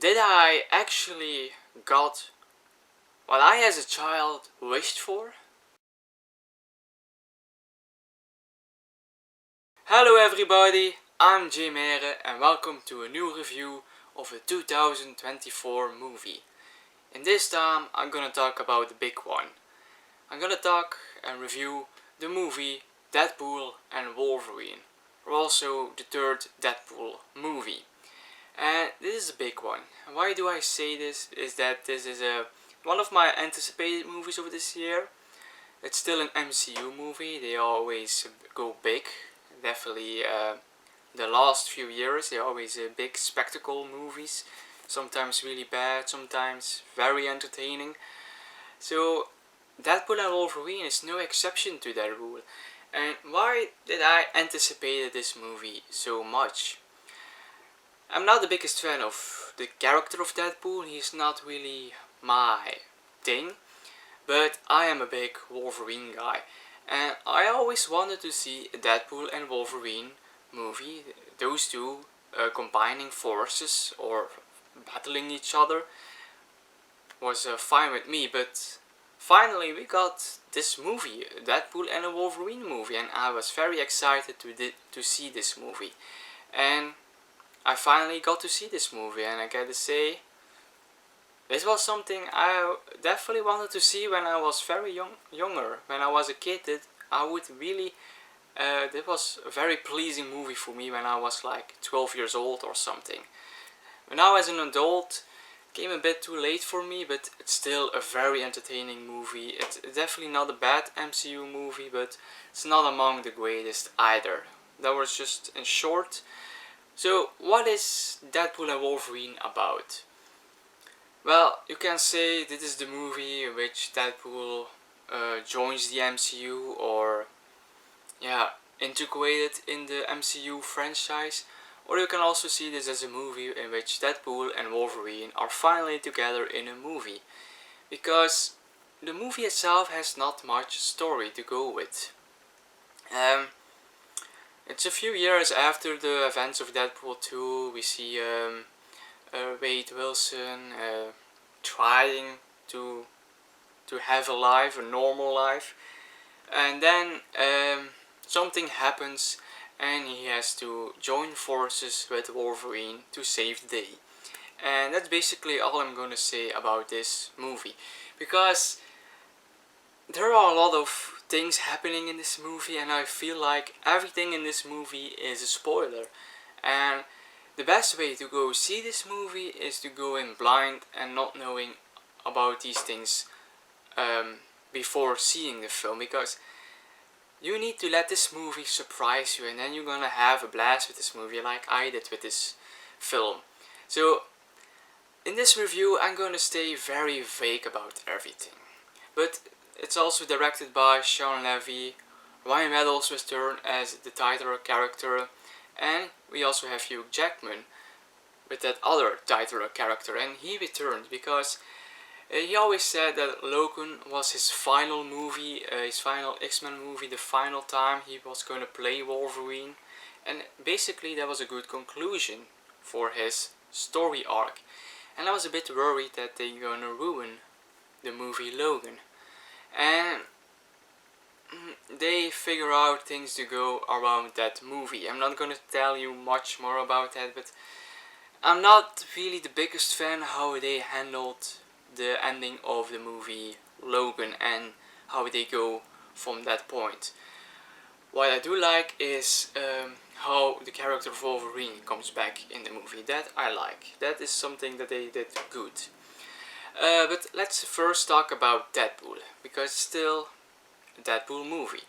Did I actually got what I as a child wished for? Hello everybody, I'm Jim Mere and welcome to a new review of a 2024 movie. In this time I'm gonna talk about the big one. I'm gonna talk and review the movie Deadpool and Wolverine, or also the third Deadpool movie. And this is a big one. Why do I say this? Is that this is one of my anticipated movies of this year. It's still an MCU movie. They always go big. Definitely the last few years they always big spectacle movies. Sometimes really bad, sometimes very entertaining. So Deadpool and Wolverine is no exception to that rule. And why did I anticipate this movie so much? I'm not the biggest fan of the character of Deadpool. He's not really my thing. But I am a big Wolverine guy. And I always wanted to see a Deadpool and Wolverine movie. Those two combining forces or battling each other was fine with me. But finally we got this movie, Deadpool and a Wolverine movie. And I was very excited to see this movie. And I finally got to see this movie, and I gotta say, this was something I definitely wanted to see when I was very younger. When I was a kid, I would really. This was a very pleasing movie for me when I was like 12 years old or something. But now as an adult, it came a bit too late for me, but it's still a very entertaining movie. It's definitely not a bad MCU movie, but it's not among the greatest either. That was just in short. So, what is Deadpool and Wolverine about? Well, you can say this is the movie in which Deadpool joins the MCU or, integrated in the MCU franchise. Or you can also see this as a movie in which Deadpool and Wolverine are finally together in a movie. Because the movie itself has not much story to go with. It's a few years after the events of Deadpool 2. We see Wade Wilson trying to have a life, a normal life, and then something happens, and he has to join forces with Wolverine to save the day. And that's basically all I'm gonna say about this movie, because there are a lot of things happening in this movie, and I feel like everything in this movie is a spoiler. And the best way to go see this movie is to go in blind and not knowing about these things before seeing the film, because you need to let this movie surprise you, and then you're gonna have a blast with this movie like I did with this film. So in this review I'm gonna stay very vague about everything, but it's also directed by Sean Levy. Ryan Reynolds returned as the title character, and we also have Hugh Jackman with that other title character, and he returned because he always said that Logan was his final movie, his final X-Men movie, the final time he was going to play Wolverine, and basically that was a good conclusion for his story arc. And I was a bit worried that they're gonna ruin the movie Logan. And they figure out things to go around that movie. I'm not gonna tell you much more about that, but I'm not really the biggest fan how they handled the ending of the movie Logan and how they go from that point. What I do like is how the character of Wolverine comes back in the movie. That I like. That is something that they did good. But let's first talk about Deadpool, because it's still a Deadpool movie.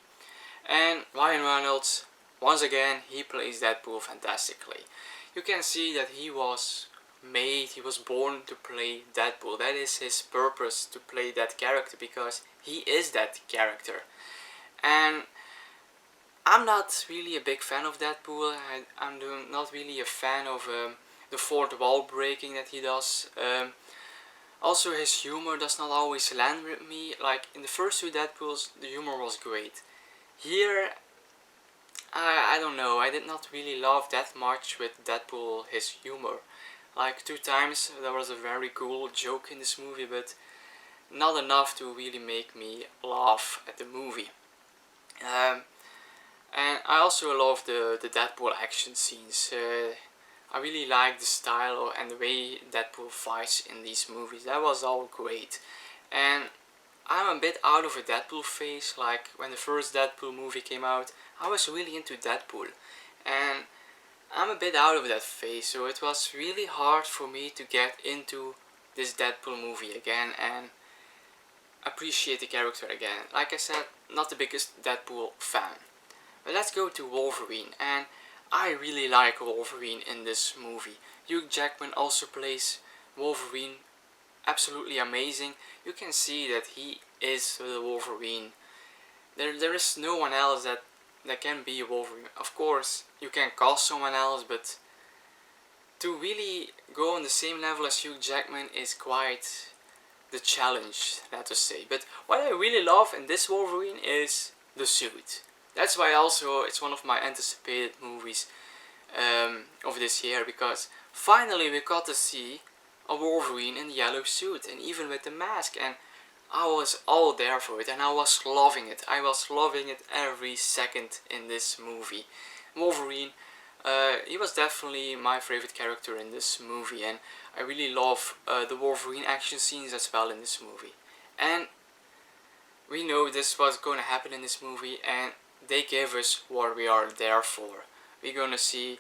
And Ryan Reynolds, once again, he plays Deadpool fantastically. You can see that he was born to play Deadpool. That is his purpose, to play that character, because he is that character. And I'm not really a big fan of Deadpool. I'm not really a fan of the fourth wall breaking that he does. Also, his humor does not always land with me. Like in the first two Deadpools, the humor was great. Here, I don't know. I did not really love that much with Deadpool, his humor. Like 2 times there was a very cool joke in this movie, but not enough to really make me laugh at the movie. And I also love the Deadpool action scenes. I really like the style and the way Deadpool fights in these movies. That was all great. And I'm a bit out of a Deadpool phase. Like when the first Deadpool movie came out, I was really into Deadpool. And I'm a bit out of that phase, so it was really hard for me to get into this Deadpool movie again and appreciate the character again. Like I said, not the biggest Deadpool fan. But let's go to Wolverine, and I really like Wolverine in this movie. Hugh Jackman also plays Wolverine absolutely amazing. You can see that he is the Wolverine. There is no one else that can be Wolverine. Of course, you can cast someone else, but to really go on the same level as Hugh Jackman is quite the challenge, let us say. But what I really love in this Wolverine is the suit. That's why also it's one of my anticipated movies of this year, because finally we got to see a Wolverine in the yellow suit and even with the mask, and I was all there for it and I was loving it. I was loving it every second in this movie. Wolverine, he was definitely my favorite character in this movie, and I really love the Wolverine action scenes as well in this movie. And we know this was going to happen in this movie, and they gave us what we are there for. We're gonna see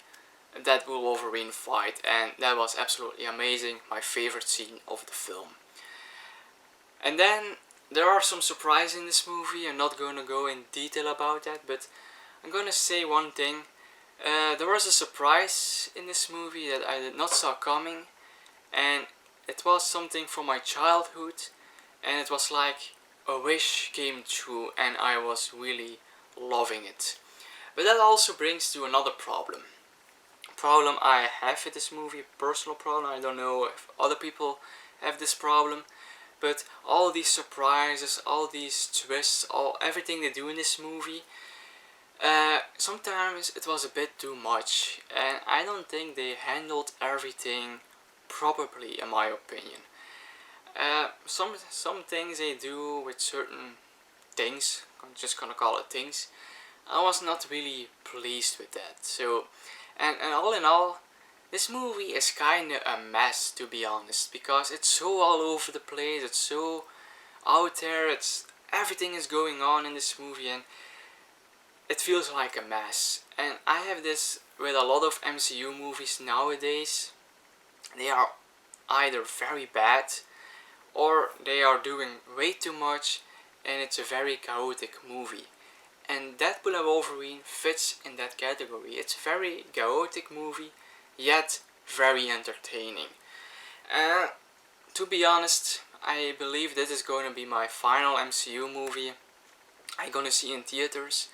a Deadpool Wolverine fight, and that was absolutely amazing. My favorite scene of the film. And then there are some surprises in this movie. I'm not gonna go in detail about that, but I'm gonna say one thing. There was a surprise in this movie that I did not saw coming, and it was something from my childhood, and it was like a wish came true, and I was really loving it. But that also brings to another problem. Problem I have with this movie, personal problem. I don't know if other people have this problem, but all these surprises, all these twists, everything they do in this movie, sometimes it was a bit too much, and I don't think they handled everything properly, in my opinion. Some things they do with certain things, I'm just gonna call it things, I was not really pleased with that. So, and all in all, this movie is kinda a mess, to be honest, because it's so all over the place, it's so out there, everything is going on in this movie, and it feels like a mess. And I have this with a lot of MCU movies nowadays. They are either very bad, or they are doing way too much, and it's a very chaotic movie. And Deadpool and Wolverine fits in that category. It's a very chaotic movie, yet very entertaining. To be honest, I believe this is going to be my final MCU movie I'm gonna see in theaters.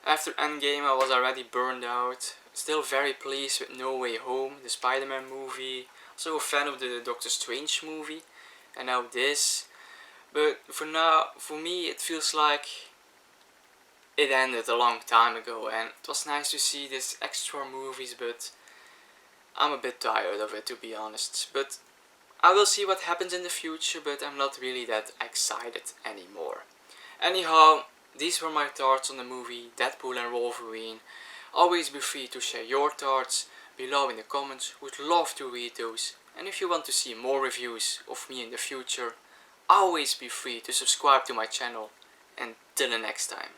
After Endgame I was already burned out. Still very pleased with No Way Home, the Spider-Man movie. Also a fan of the Doctor Strange movie. And now this. But for now, for me it feels like it ended a long time ago, and it was nice to see these extra movies, but I'm a bit tired of it, to be honest. But I will see what happens in the future, but I'm not really that excited anymore. Anyhow, these were my thoughts on the movie Deadpool and Wolverine. Always be free to share your thoughts below in the comments, would love to read those. And if you want to see more reviews of me in the future, always be free to subscribe to my channel. And till the next time.